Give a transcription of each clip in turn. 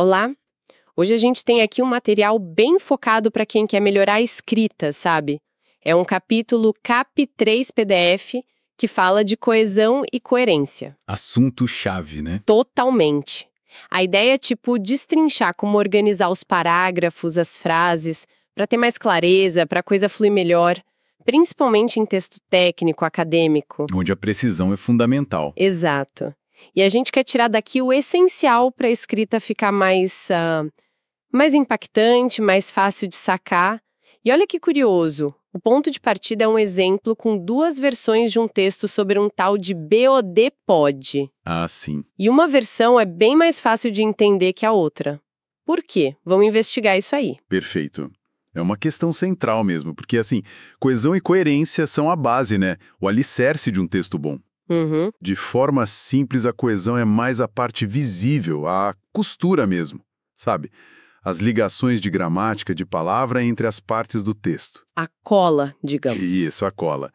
Olá! Hoje a gente tem aqui um material bem focado para quem quer melhorar a escrita, sabe? É um capítulo CAP 3 PDF que fala de coesão e coerência. Assunto-chave, né? Totalmente. A ideia é, destrinchar como organizar os parágrafos, as frases, para ter mais clareza, para a coisa fluir melhor, principalmente em texto técnico, acadêmico. Onde a precisão é fundamental. Exato. E a gente quer tirar daqui o essencial para a escrita ficar mais impactante, mais fácil de sacar. E olha que curioso, o ponto de partida é um exemplo com 2 versões de um texto sobre um tal de BOD Pod. Ah, sim. E uma versão é bem mais fácil de entender que a outra. Por quê? Vamos investigar isso aí. Perfeito. É uma questão central mesmo, porque assim, coesão e coerência são a base, né? O alicerce de um texto bom. Uhum. De forma simples, a coesão é mais a parte visível, a costura mesmo, sabe? As ligações de gramática de palavra entre as partes do texto. A cola, digamos. Isso, a cola.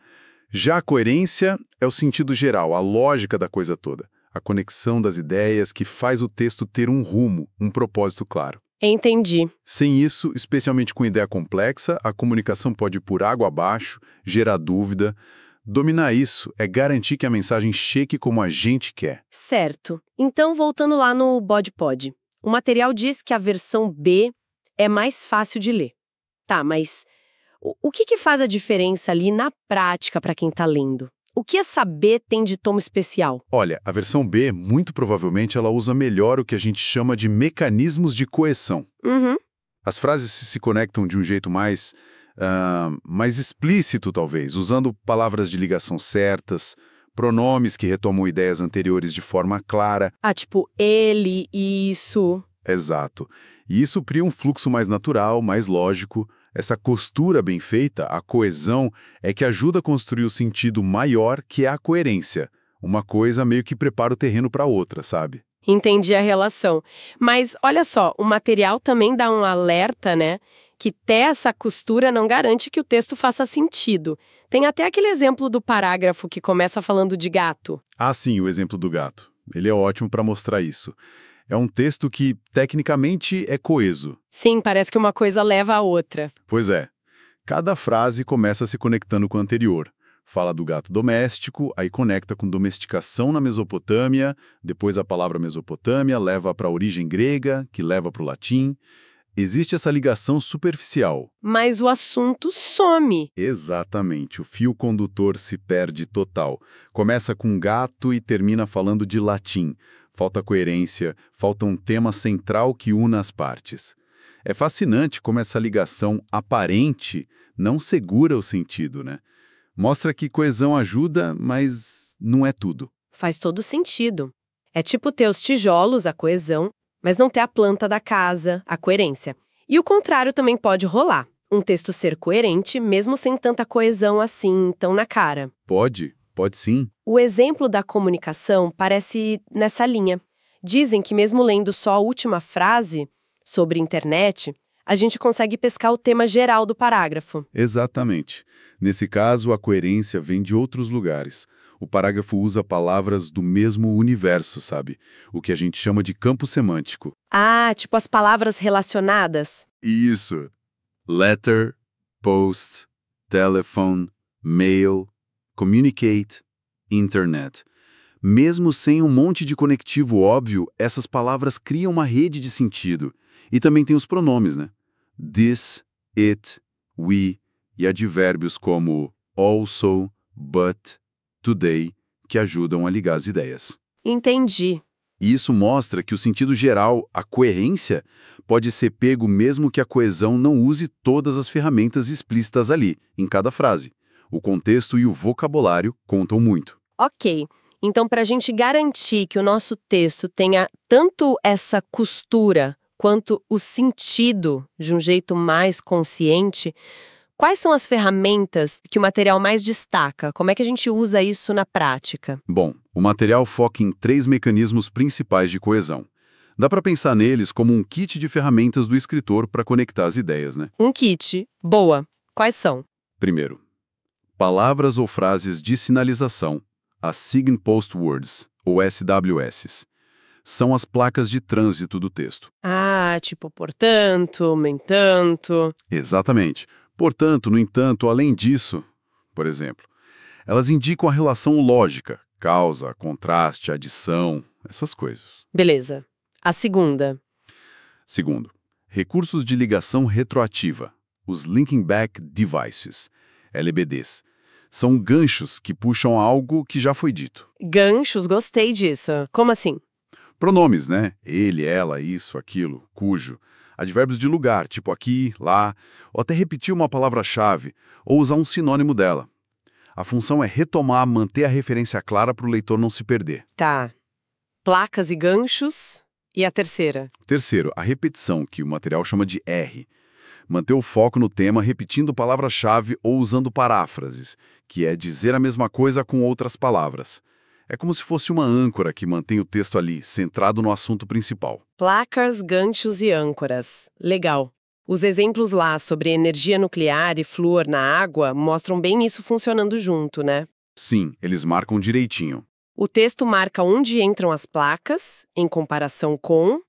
Já a coerência é o sentido geral, a lógica da coisa toda. A conexão das ideias que faz o texto ter um rumo, um propósito claro. Entendi. Sem isso, especialmente com ideia complexa, a comunicação pode ir por água abaixo, gerar dúvida. Dominar isso é garantir que a mensagem chegue como a gente quer. Certo. Então, voltando lá no BOD Pod. O material diz que a versão B é mais fácil de ler. Tá, mas o que faz a diferença ali na prática para quem tá lendo? O que essa B tem de tom especial? Olha, a versão B, muito provavelmente, ela usa melhor o que a gente chama de mecanismos de coesão. Uhum. As frases se conectam de um jeito mais explícito, talvez, usando palavras de ligação certas, pronomes que retomam ideias anteriores de forma clara. Ah, tipo, ele, isso. Exato. E isso cria um fluxo mais natural, mais lógico. Essa costura bem feita, a coesão, é que ajuda a construir o sentido maior, que é a coerência. Uma coisa meio que prepara o terreno para outra, sabe? Entendi a relação. Mas, olha só, o material também dá um alerta, né? Que ter essa costura não garante que o texto faça sentido. Tem até aquele exemplo do parágrafo que começa falando de gato. Ah, sim, o exemplo do gato. Ele é ótimo para mostrar isso. É um texto que, tecnicamente, é coeso. Sim, parece que uma coisa leva a outra. Pois é. Cada frase começa se conectando com a anterior. Fala do gato doméstico, aí conecta com domesticação na Mesopotâmia, depois a palavra Mesopotâmia leva para a origem grega, que leva para o latim. Existe essa ligação superficial. Mas o assunto some. Exatamente, o fio condutor se perde total. Começa com gato e termina falando de latim. Falta coerência, falta um tema central que una as partes. É fascinante como essa ligação aparente não segura o sentido, né? Mostra que coesão ajuda, mas não é tudo. Faz todo sentido. É tipo ter os tijolos, a coesão, mas não ter a planta da casa, a coerência. E o contrário também pode rolar. Um texto ser coerente, mesmo sem tanta coesão assim, tão na cara. Pode sim. O exemplo da comunicação parece nessa linha. Dizem que mesmo lendo só a última frase sobre internet, a gente consegue pescar o tema geral do parágrafo. Exatamente. Nesse caso, a coerência vem de outros lugares. O parágrafo usa palavras do mesmo universo, sabe? O que a gente chama de campo semântico. Ah, tipo as palavras relacionadas? Isso. Letter, post, telephone, mail, communicate, internet. Mesmo sem um monte de conectivo óbvio, essas palavras criam uma rede de sentido. E também tem os pronomes, né? This, it, we e advérbios como also, but, today, que ajudam a ligar as ideias. Entendi. E isso mostra que o sentido geral, a coerência, pode ser pego mesmo que a coesão não use todas as ferramentas explícitas ali, em cada frase. O contexto e o vocabulário contam muito. Ok. Então, para a gente garantir que o nosso texto tenha tanto essa costura quanto o sentido de um jeito mais consciente, quais são as ferramentas que o material mais destaca? Como é que a gente usa isso na prática? Bom, o material foca em 3 mecanismos principais de coesão. Dá para pensar neles como um kit de ferramentas do escritor para conectar as ideias, né? Um kit. Boa. Quais são? Primeiro, palavras ou frases de sinalização, as Signpost Words, ou SWS. são as placas de trânsito do texto. Ah, tipo, portanto, no entanto. Exatamente. Portanto, no entanto, além disso, por exemplo, elas indicam a relação lógica, causa, contraste, adição, essas coisas. Beleza. A segunda. Segundo, recursos de ligação retroativa, os Linking Back Devices, LBDs. São ganchos que puxam algo que já foi dito. Ganchos, gostei disso. Como assim? Pronomes, né? Ele, ela, isso, aquilo, cujo. Advérbios de lugar, tipo aqui, lá, ou até repetir uma palavra-chave, ou usar um sinônimo dela. A função é retomar, manter a referência clara para o leitor não se perder. Tá. Placas e ganchos. E a terceira? Terceiro, a repetição, que o material chama de R. Manter o foco no tema repetindo palavra-chave ou usando paráfrases, que é dizer a mesma coisa com outras palavras. É como se fosse uma âncora que mantém o texto ali, centrado no assunto principal. Placas, ganchos e âncoras. Legal. Os exemplos lá sobre energia nuclear e flúor na água mostram bem isso funcionando junto, né? Sim, eles marcam direitinho. O texto marca onde entram as placas, em comparação com,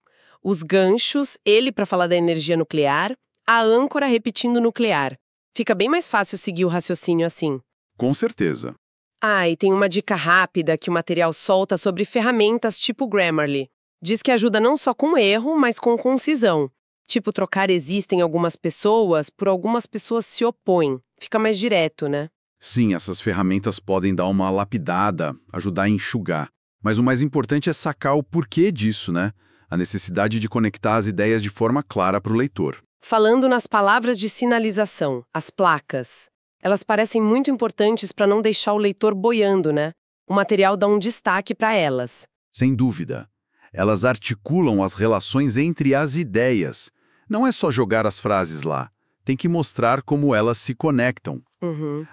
os ganchos, ele para falar da energia nuclear, a âncora repetindo nuclear. Fica bem mais fácil seguir o raciocínio assim. Com certeza. Ah, e tem uma dica rápida que o material solta sobre ferramentas tipo Grammarly. Diz que ajuda não só com erro, mas com concisão. Tipo, trocar existem algumas pessoas por algumas pessoas se opõem. Fica mais direto, né? Sim, essas ferramentas podem dar uma lapidada, ajudar a enxugar. Mas o mais importante é sacar o porquê disso, né? A necessidade de conectar as ideias de forma clara para o leitor. Falando nas palavras de sinalização, as placas. Elas parecem muito importantes para não deixar o leitor boiando, né? O material dá um destaque para elas. Sem dúvida. Elas articulam as relações entre as ideias. Não é só jogar as frases lá. Tem que mostrar como elas se conectam.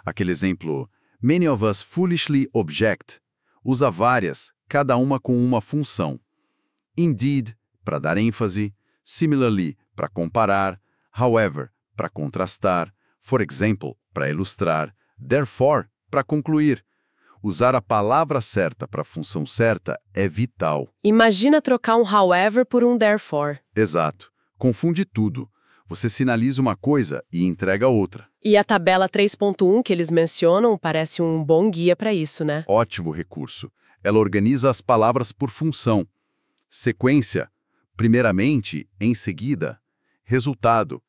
Aquele exemplo, many of us foolishly object, usa várias, cada uma com uma função. Indeed, para dar ênfase, similarly, para comparar, however, para contrastar, for example, para ilustrar, therefore, para concluir. Usar a palavra certa para a função certa é vital. Imagina trocar um however por um therefore. Exato. Confunde tudo. Você sinaliza uma coisa e entrega outra. E a tabela 3.1 que eles mencionam parece um bom guia para isso, né? Ótimo recurso. Ela organiza as palavras por função. Sequência, primeiramente, em seguida. Resultado,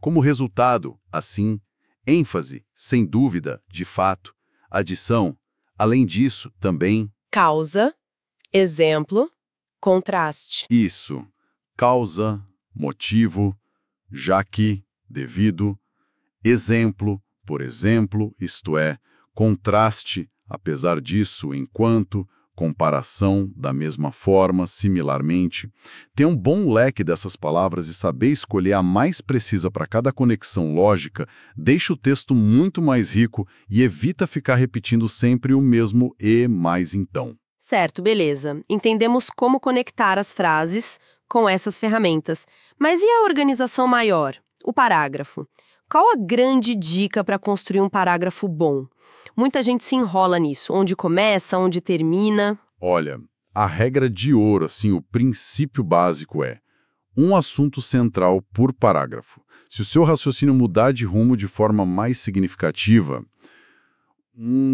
como resultado, assim. Ênfase, sem dúvida, de fato. Adição, além disso, também. Causa, exemplo, contraste. Isso. Causa, motivo, já que, devido. Exemplo, por exemplo, isto é, contraste, apesar disso, enquanto, comparação, da mesma forma, similarmente. Ter um bom leque dessas palavras e saber escolher a mais precisa para cada conexão lógica deixa o texto muito mais rico e evita ficar repetindo sempre o mesmo e mais então. Certo, beleza. Entendemos como conectar as frases com essas ferramentas. Mas e a organização maior? O parágrafo. Qual a grande dica para construir um parágrafo bom? Muita gente se enrola nisso. Onde começa, onde termina. Olha, a regra de ouro, assim, o princípio básico é um assunto central por parágrafo. Se o seu raciocínio mudar de rumo de forma mais significativa,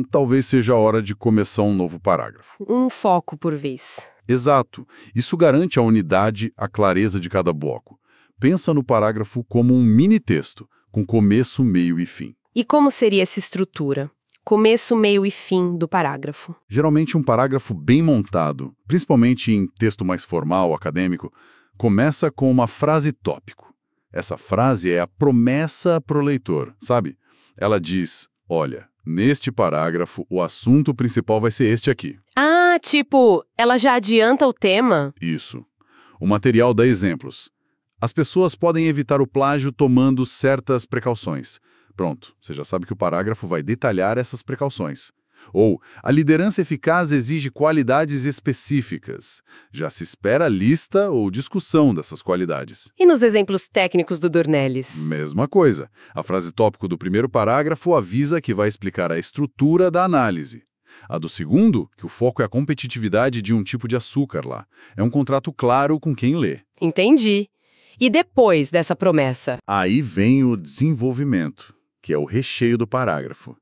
talvez seja a hora de começar um novo parágrafo. Um foco por vez. Exato. Isso garante a unidade, a clareza de cada bloco. Pensa no parágrafo como um mini-texto, com começo, meio e fim. E como seria essa estrutura? Começo, meio e fim do parágrafo. Geralmente um parágrafo bem montado, principalmente em texto mais formal, acadêmico, começa com uma frase tópico. Essa frase é a promessa para o leitor, sabe? Ela diz, olha, neste parágrafo o assunto principal vai ser este aqui. Ah, tipo, ela já adianta o tema? Isso. O material dá exemplos. As pessoas podem evitar o plágio tomando certas precauções. Pronto, você já sabe que o parágrafo vai detalhar essas precauções. Ou, a liderança eficaz exige qualidades específicas. Já se espera a lista ou discussão dessas qualidades. E nos exemplos técnicos do Dornelles? Mesma coisa. A frase tópico do primeiro parágrafo avisa que vai explicar a estrutura da análise. A do segundo, que o foco é a competitividade de um tipo de açúcar lá. É um contrato claro com quem lê. Entendi. E depois dessa promessa? Aí vem o desenvolvimento, que é o recheio do parágrafo.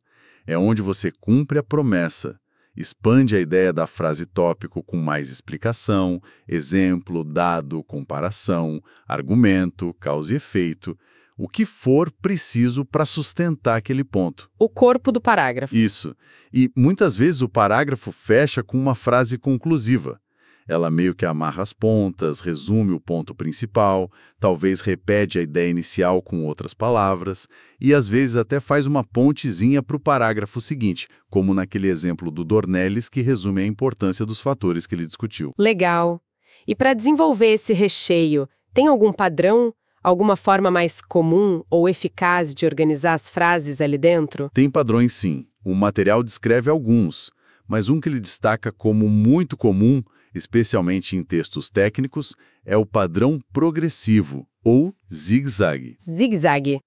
É onde você cumpre a promessa, expande a ideia da frase tópico com mais explicação, exemplo, dado, comparação, argumento, causa e efeito, o que for preciso para sustentar aquele ponto. O corpo do parágrafo. Isso. E muitas vezes o parágrafo fecha com uma frase conclusiva. Ela meio que amarra as pontas, resume o ponto principal, talvez repete a ideia inicial com outras palavras, e às vezes até faz uma pontezinha para o parágrafo seguinte, como naquele exemplo do Dornelles que resume a importância dos fatores que ele discutiu. Legal. E para desenvolver esse recheio, tem algum padrão? Alguma forma mais comum ou eficaz de organizar as frases ali dentro? Tem padrões sim. O material descreve alguns, mas um que ele destaca como muito comum, especialmente em textos técnicos, é o padrão progressivo, ou zigue-zague. Zigue-zague.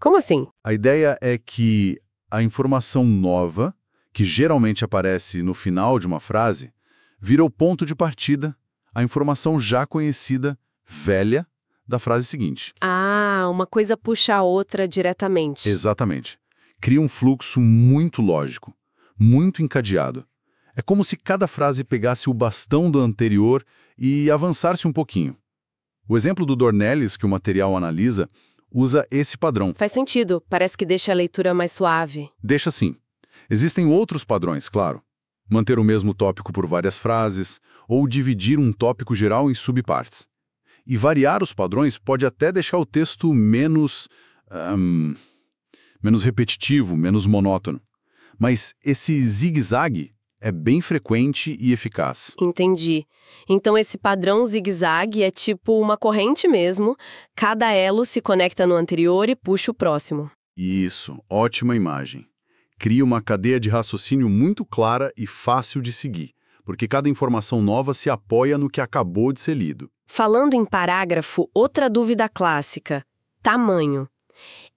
Como assim? A ideia é que a informação nova, que geralmente aparece no final de uma frase, vira o ponto de partida, a informação já conhecida, velha, da frase seguinte. Ah, uma coisa puxa a outra diretamente. Exatamente. Cria um fluxo muito lógico, muito encadeado. É como se cada frase pegasse o bastão do anterior e avançasse um pouquinho. O exemplo do Dornelles, que o material analisa, usa esse padrão. Faz sentido, parece que deixa a leitura mais suave. Deixa assim. Existem outros padrões, claro. Manter o mesmo tópico por várias frases, ou dividir um tópico geral em subpartes. E variar os padrões pode até deixar o texto menos repetitivo, menos monótono. Mas esse zigue-zague é bem frequente e eficaz. Entendi. Então esse padrão zigue-zague é tipo uma corrente mesmo, cada elo se conecta no anterior e puxa o próximo. Isso, ótima imagem. Cria uma cadeia de raciocínio muito clara e fácil de seguir, porque cada informação nova se apoia no que acabou de ser lido. Falando em parágrafo, outra dúvida clássica: tamanho.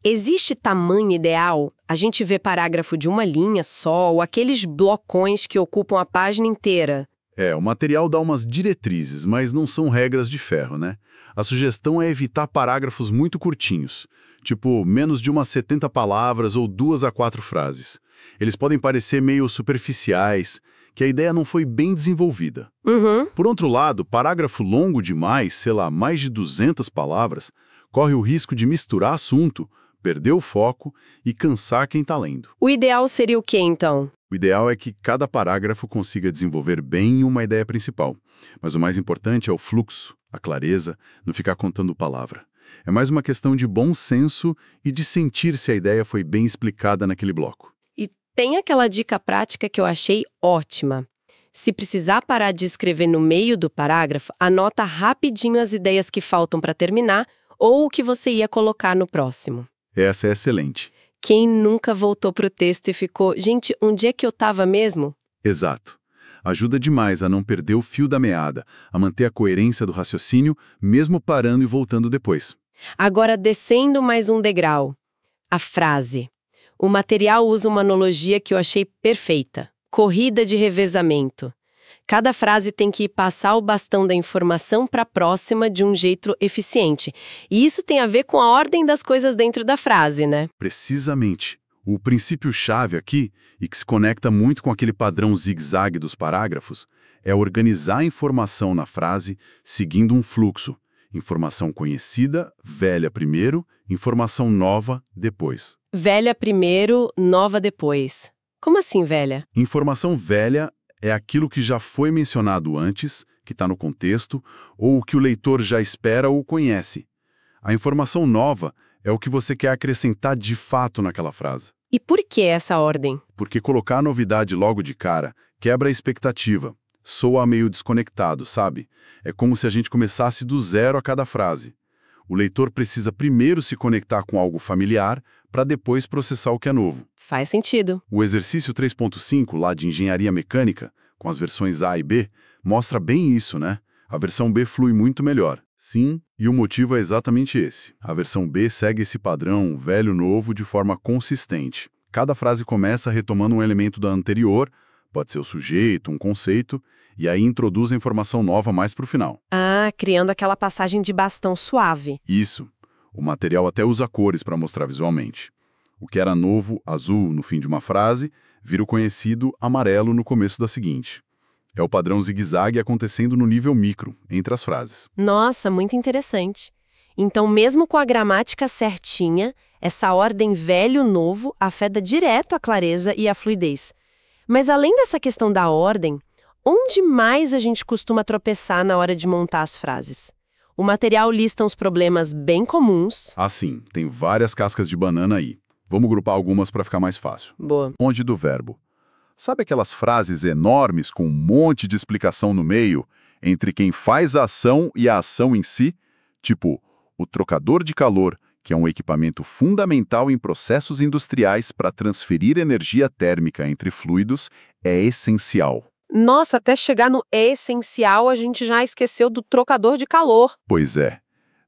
Existe tamanho ideal? A gente vê parágrafo de uma linha só ou aqueles blocões que ocupam a página inteira? O material dá umas diretrizes, mas não são regras de ferro, né? A sugestão é evitar parágrafos muito curtinhos, tipo menos de umas 70 palavras ou 2 a 4 frases. Eles podem parecer meio superficiais, que a ideia não foi bem desenvolvida. Uhum. Por outro lado, parágrafo longo demais, sei lá, mais de 200 palavras, corre o risco de misturar assunto, perder o foco e cansar quem está lendo. O ideal seria o quê, então? O ideal é que cada parágrafo consiga desenvolver bem uma ideia principal. Mas o mais importante é o fluxo, a clareza, não ficar contando palavra. É mais uma questão de bom senso e de sentir se a ideia foi bem explicada naquele bloco. E tem aquela dica prática que eu achei ótima. Se precisar parar de escrever no meio do parágrafo, anota rapidinho as ideias que faltam para terminar ou o que você ia colocar no próximo. Essa é excelente. Quem nunca voltou pro texto e ficou, gente, onde é que eu tava mesmo? Exato. Ajuda demais a não perder o fio da meada, a manter a coerência do raciocínio, mesmo parando e voltando depois. Agora, descendo mais um degrau. A frase. O material usa uma analogia que eu achei perfeita. Corrida de revezamento. Cada frase tem que passar o bastão da informação para a próxima de um jeito eficiente. E isso tem a ver com a ordem das coisas dentro da frase, né? Precisamente. O princípio-chave aqui, e que se conecta muito com aquele padrão zigue-zague dos parágrafos, é organizar a informação na frase seguindo um fluxo. Informação conhecida, velha primeiro, informação nova depois. Velha primeiro, nova depois. Como assim, velha? Informação velha é aquilo que já foi mencionado antes, que está no contexto, ou o que o leitor já espera ou conhece. A informação nova é o que você quer acrescentar de fato naquela frase. E por que essa ordem? Porque colocar a novidade logo de cara quebra a expectativa. Soa meio desconectado, sabe? É como se a gente começasse do zero a cada frase. O leitor precisa primeiro se conectar com algo familiar para depois processar o que é novo. Faz sentido. O exercício 3.5, lá de engenharia mecânica, com as versões A e B, mostra bem isso, né? A versão B flui muito melhor. Sim, e o motivo é exatamente esse. A versão B segue esse padrão velho-novo de forma consistente. Cada frase começa retomando um elemento da anterior, Pode ser o sujeito, um conceito, e aí introduz a informação nova mais para o final. Ah, criando aquela passagem de bastão suave. Isso. O material até usa cores para mostrar visualmente. O que era novo, azul, no fim de uma frase, vira o conhecido amarelo no começo da seguinte. É o padrão zigue-zague acontecendo no nível micro, entre as frases. Nossa, muito interessante. Então, mesmo com a gramática certinha, essa ordem velho-novo afeta direto a clareza e a fluidez. Mas além dessa questão da ordem, onde mais a gente costuma tropeçar na hora de montar as frases? O material lista uns problemas bem comuns. Ah, sim, tem várias cascas de banana aí. Vamos grupar algumas para ficar mais fácil. Boa. Onde do verbo. Sabe aquelas frases enormes com um monte de explicação no meio, entre quem faz a ação e a ação em si? Tipo, o trocador de calor, que é um equipamento fundamental em processos industriais para transferir energia térmica entre fluidos, é essencial. Nossa, até chegar no essencial, a gente já esqueceu do trocador de calor. Pois é.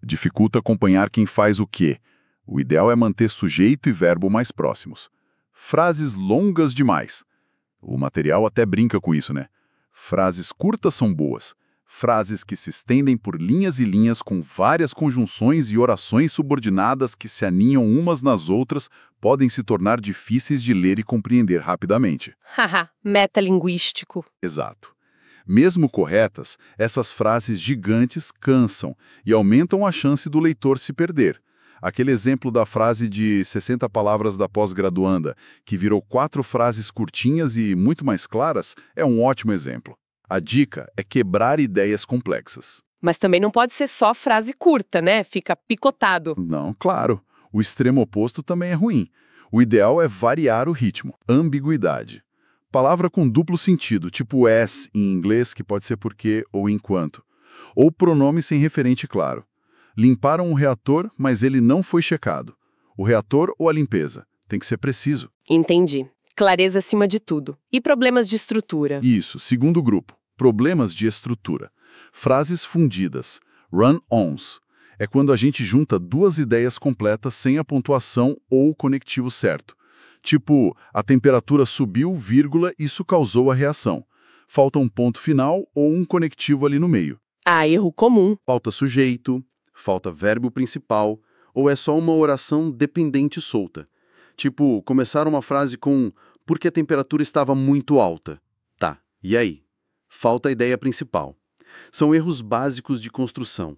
Dificulta acompanhar quem faz o quê. O ideal é manter sujeito e verbo mais próximos. Frases longas demais. O material até brinca com isso, né? Frases curtas são boas. Frases que se estendem por linhas e linhas com várias conjunções e orações subordinadas que se aninham umas nas outras podem se tornar difíceis de ler e compreender rapidamente. Haha, metalinguístico. Exato. Mesmo corretas, essas frases gigantes cansam e aumentam a chance do leitor se perder. Aquele exemplo da frase de 60 palavras da pós-graduanda, que virou 4 frases curtinhas e muito mais claras, é um ótimo exemplo. A dica é quebrar ideias complexas. Mas também não pode ser só frase curta, né? Fica picotado. Não, claro. O extremo oposto também é ruim. O ideal é variar o ritmo. Ambiguidade. Palavra com duplo sentido, tipo as em inglês, que pode ser porque ou enquanto. Ou pronome sem referente claro. Limparam o reator, mas ele não foi checado. O reator ou a limpeza? Tem que ser preciso. Entendi. Clareza acima de tudo. E problemas de estrutura? Isso, segundo grupo. Problemas de estrutura. Frases fundidas. Run-ons. É quando a gente junta duas ideias completas sem a pontuação ou o conectivo certo. Tipo, a temperatura subiu, vírgula, isso causou a reação. Falta um ponto final ou um conectivo ali no meio. Ah, erro comum. Falta sujeito, falta verbo principal, ou é só uma oração dependente solta. Tipo, começar uma frase com porque a temperatura estava muito alta. Tá, e aí? Falta a ideia principal. São erros básicos de construção.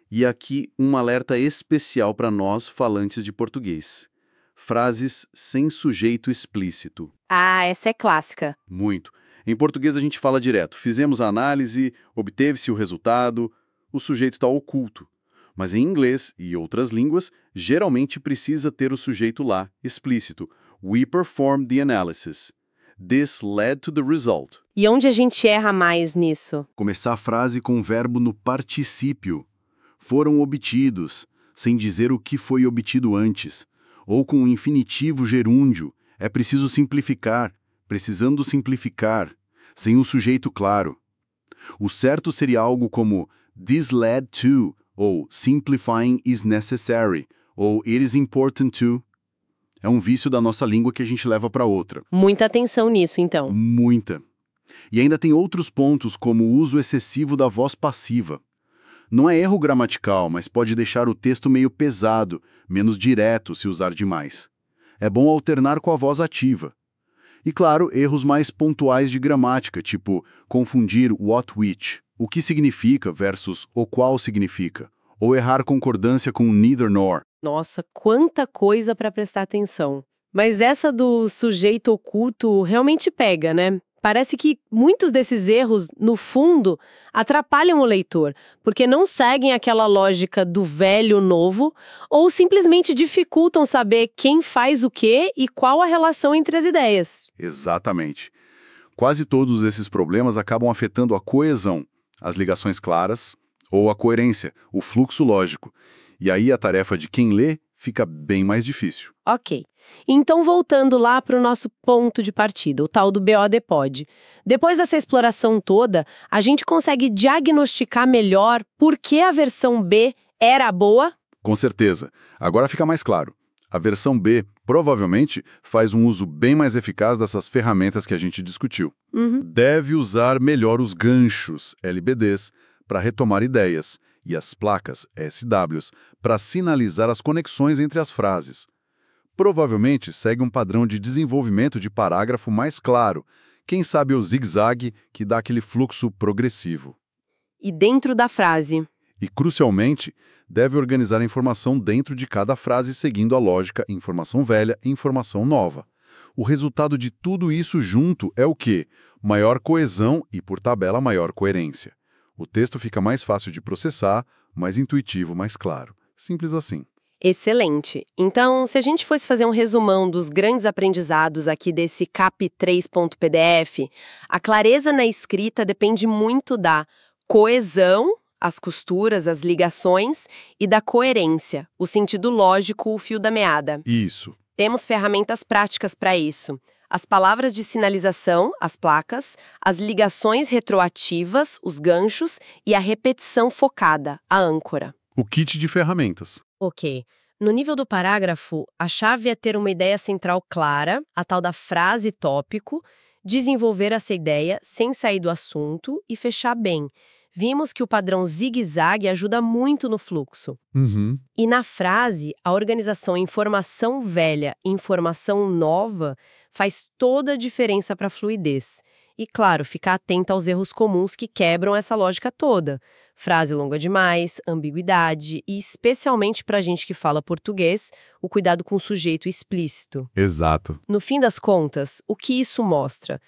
E aqui um alerta especial para nós falantes de português. Frases sem sujeito explícito. Ah, essa é clássica. Muito. Em português a gente fala direto. Fizemos a análise, obteve-se o resultado, o sujeito está oculto. Mas em inglês e outras línguas, geralmente precisa ter o sujeito lá, explícito. We performed the analysis. This led to the result. E onde a gente erra mais nisso? Começar a frase com o verbo no particípio. Foram obtidos, sem dizer o que foi obtido antes. Ou com o infinitivo gerúndio. É preciso simplificar, precisando simplificar, sem um sujeito claro. O certo seria algo como this led to, ou simplifying is necessary, ou it is important to. É um vício da nossa língua que a gente leva para outra. Muita atenção nisso, então. Muita. E ainda tem outros pontos, como o uso excessivo da voz passiva. Não é erro gramatical, mas pode deixar o texto meio pesado, menos direto se usar demais. É bom alternar com a voz ativa. E claro, erros mais pontuais de gramática, tipo confundir what which, o que significa versus o qual significa, ou errar concordância com neither nor. Nossa, quanta coisa para prestar atenção. Mas essa do sujeito oculto realmente pega, né? Parece que muitos desses erros, no fundo, atrapalham o leitor, porque não seguem aquela lógica do velho novo, ou simplesmente dificultam saber quem faz o quê e qual a relação entre as ideias. Exatamente. Quase todos esses problemas acabam afetando a coesão, as ligações claras, ou a coerência, o fluxo lógico. E aí a tarefa de quem lê fica bem mais difícil. Ok. Então, voltando lá para o nosso ponto de partida, o tal do BODPOD. Depois dessa exploração toda, a gente consegue diagnosticar melhor por que a versão B era boa? Com certeza. Agora fica mais claro. A versão B, provavelmente, faz um uso bem mais eficaz dessas ferramentas que a gente discutiu. Deve usar melhor os ganchos, LBDs, para retomar ideias, e as placas, SWs, para sinalizar as conexões entre as frases. Provavelmente segue um padrão de desenvolvimento de parágrafo mais claro, quem sabe o zigue-zague que dá aquele fluxo progressivo. E dentro da frase. E, crucialmente, deve organizar a informação dentro de cada frase seguindo a lógica informação velha e informação nova. O resultado de tudo isso junto é o quê? Maior coesão e, por tabela, maior coerência. O texto fica mais fácil de processar, mais intuitivo, mais claro. Simples assim. Excelente. Então, se a gente fosse fazer um resumão dos grandes aprendizados aqui desse cap3.pdf, a clareza na escrita depende muito da coesão, as costuras, as ligações, e da coerência, o sentido lógico, o fio da meada. Isso. Temos ferramentas práticas para isso. As palavras de sinalização, as placas, as ligações retroativas, os ganchos, e a repetição focada, a âncora. O kit de ferramentas. Ok. No nível do parágrafo, a chave é ter uma ideia central clara, a tal da frase tópico, desenvolver essa ideia sem sair do assunto e fechar bem. Vimos que o padrão zigue-zague ajuda muito no fluxo. E na frase, a organização informação velha e informação nova faz toda a diferença para a fluidez. E, claro, ficar atenta aos erros comuns que quebram essa lógica toda. Frase longa demais, ambiguidade e, especialmente para a gente que fala português, o cuidado com o sujeito explícito. Exato. No fim das contas, o que isso mostra?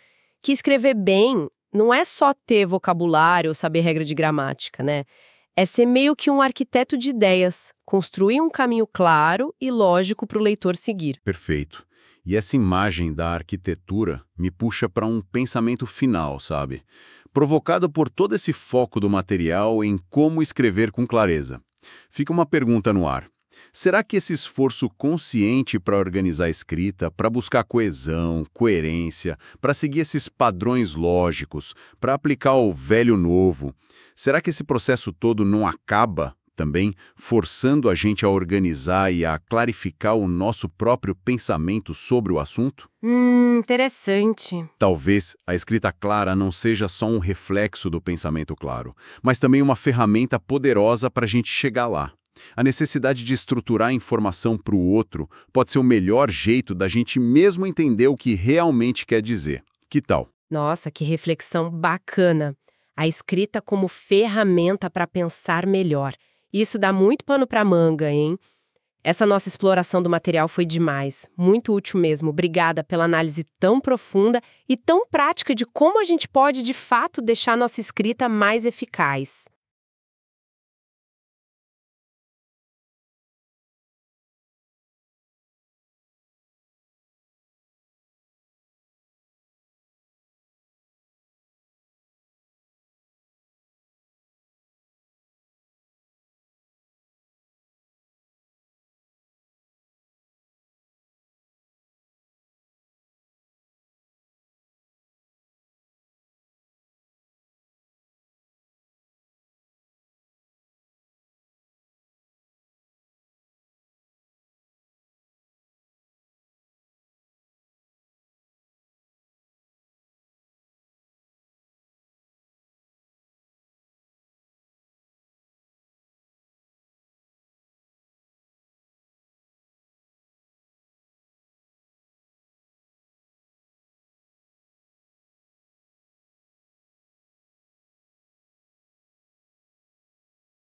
Que escrever bem não é só ter vocabulário ou saber regra de gramática, né? É ser meio que um arquiteto de ideias, construir um caminho claro e lógico para o leitor seguir. Perfeito. E essa imagem da arquitetura me puxa para um pensamento final, sabe? Provocado por todo esse foco do material em como escrever com clareza. Fica uma pergunta no ar. Será que esse esforço consciente para organizar a escrita, para buscar coesão, coerência, para seguir esses padrões lógicos, para aplicar o velho novo, será que esse processo todo não acaba também forçando a gente a organizar e a clarificar o nosso próprio pensamento sobre o assunto? Interessante. Talvez a escrita clara não seja só um reflexo do pensamento claro, mas também uma ferramenta poderosa para a gente chegar lá. A necessidade de estruturar a informação para o outro pode ser o melhor jeito da gente mesmo entender o que realmente quer dizer. Que tal? Nossa, que reflexão bacana. A escrita como ferramenta para pensar melhor. Isso dá muito pano para manga, hein? Essa nossa exploração do material foi demais. Muito útil mesmo. Obrigada pela análise tão profunda e tão prática de como a gente pode, de fato, deixar a nossa escrita mais eficaz.